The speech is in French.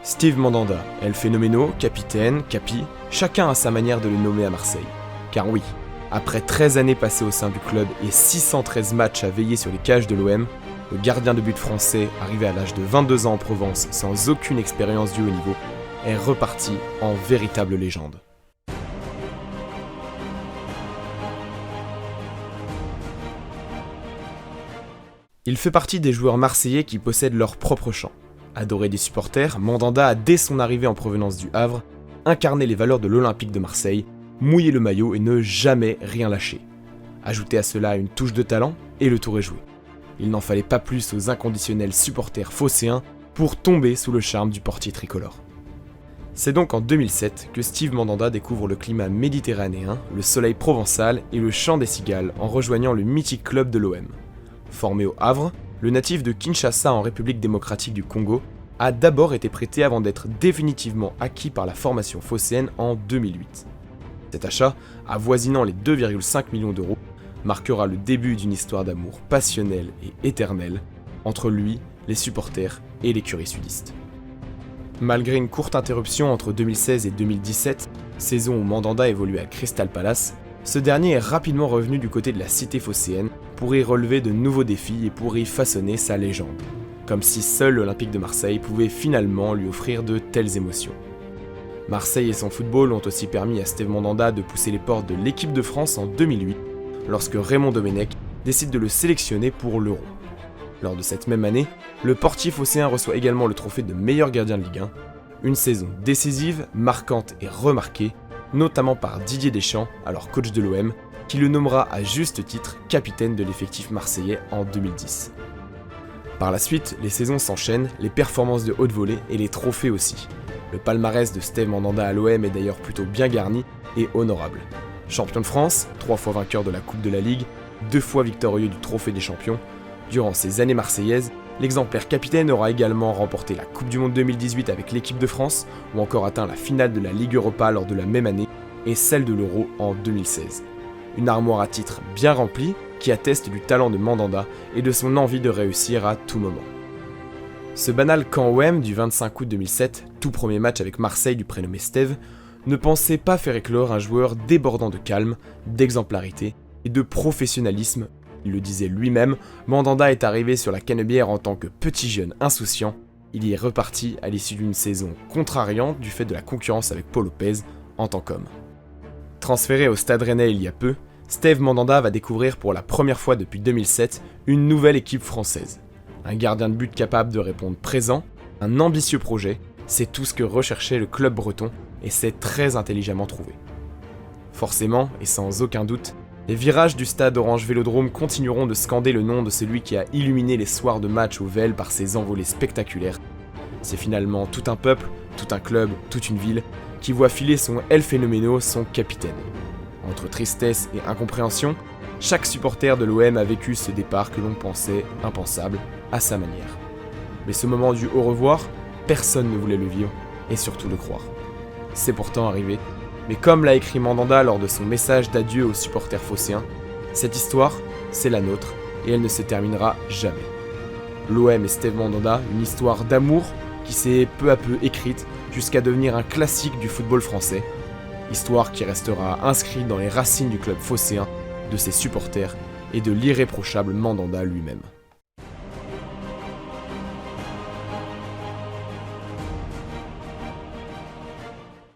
Steve Mandanda, El Phénoméno, capitaine, Capi, chacun a sa manière de le nommer à Marseille. Car oui, après 13 années passées au sein du club et 613 matchs à veiller sur les cages de l'OM, le gardien de but français, arrivé à l'âge de 22 ans en Provence sans aucune expérience du haut niveau, est reparti en véritable légende. Il fait partie des joueurs marseillais qui possèdent leur propre chant. Adoré des supporters, Mandanda a dès son arrivée en provenance du Havre, incarné les valeurs de l'Olympique de Marseille, mouillé le maillot et ne jamais rien lâcher. Ajoutez à cela une touche de talent et le tour est joué. Il n'en fallait pas plus aux inconditionnels supporters phocéens pour tomber sous le charme du portier tricolore. C'est donc en 2007 que Steve Mandanda découvre le climat méditerranéen, le soleil provençal et le chant des cigales en rejoignant le mythique club de l'OM. Formé au Havre, le natif de Kinshasa en République démocratique du Congo a d'abord été prêté avant d'être définitivement acquis par la formation phocéenne en 2008. Cet achat, avoisinant les 2,5 millions d'euros, marquera le début d'une histoire d'amour passionnelle et éternelle entre lui, les supporters et l'écurie sudiste. Malgré une courte interruption entre 2016 et 2017, saison où Mandanda évoluait à Crystal Palace, ce dernier est rapidement revenu du côté de la cité phocéenne pour y relever de nouveaux défis et pour y façonner sa légende. Comme si seul l'Olympique de Marseille pouvait finalement lui offrir de telles émotions. Marseille et son football ont aussi permis à Steve Mandanda de pousser les portes de l'équipe de France en 2008, lorsque Raymond Domenech décide de le sélectionner pour l'Euro. Lors de cette même année, le portier phocéen reçoit également le trophée de meilleur gardien de Ligue 1, une saison décisive, marquante et remarquée, notamment par Didier Deschamps, alors coach de l'OM, qui le nommera à juste titre capitaine de l'effectif marseillais en 2010. Par la suite, les saisons s'enchaînent, les performances de haute volée et les trophées aussi. Le palmarès de Steve Mandanda à l'OM est d'ailleurs plutôt bien garni et honorable. Champion de France, 3 fois vainqueur de la Coupe de la Ligue, 2 fois victorieux du Trophée des Champions. Durant ces années marseillaises, l'exemplaire capitaine aura également remporté la Coupe du Monde 2018 avec l'équipe de France, ou encore atteint la finale de la Ligue Europa lors de la même année, et celle de l'Euro en 2016. Une armoire à titres bien remplie, qui atteste du talent de Mandanda et de son envie de réussir à tout moment. Ce banal camp OM du 25 août 2007, tout premier match avec Marseille du prénommé Steve, ne pensait pas faire éclore un joueur débordant de calme, d'exemplarité et de professionnalisme. Il le disait lui-même, Mandanda est arrivé sur la canebière en tant que petit jeune insouciant. Il y est reparti à l'issue d'une saison contrariante du fait de la concurrence avec Paul Lopez en tant qu'homme. Transféré au Stade Rennais il y a peu, Steve Mandanda va découvrir pour la première fois depuis 2007 une nouvelle équipe française. Un gardien de but capable de répondre présent, un ambitieux projet, c'est tout ce que recherchait le club breton et c'est très intelligemment trouvé. Forcément, et sans aucun doute, les virages du stade Orange Vélodrome continueront de scander le nom de celui qui a illuminé les soirs de match au Vel par ses envolées spectaculaires. C'est finalement tout un peuple, tout un club, toute une ville qui voit filer son El Phénoméno, son capitaine. Entre tristesse et incompréhension, chaque supporter de l'OM a vécu ce départ que l'on pensait impensable à sa manière. Mais ce moment du au revoir, personne ne voulait le vivre et surtout le croire. C'est pourtant arrivé, mais comme l'a écrit Mandanda lors de son message d'adieu aux supporters phocéens, cette histoire, c'est la nôtre et elle ne se terminera jamais. L'OM et Steve Mandanda, une histoire d'amour qui s'est peu à peu écrite jusqu'à devenir un classique du football français. Histoire qui restera inscrite dans les racines du club phocéen, de ses supporters et de l'irréprochable Mandanda lui-même.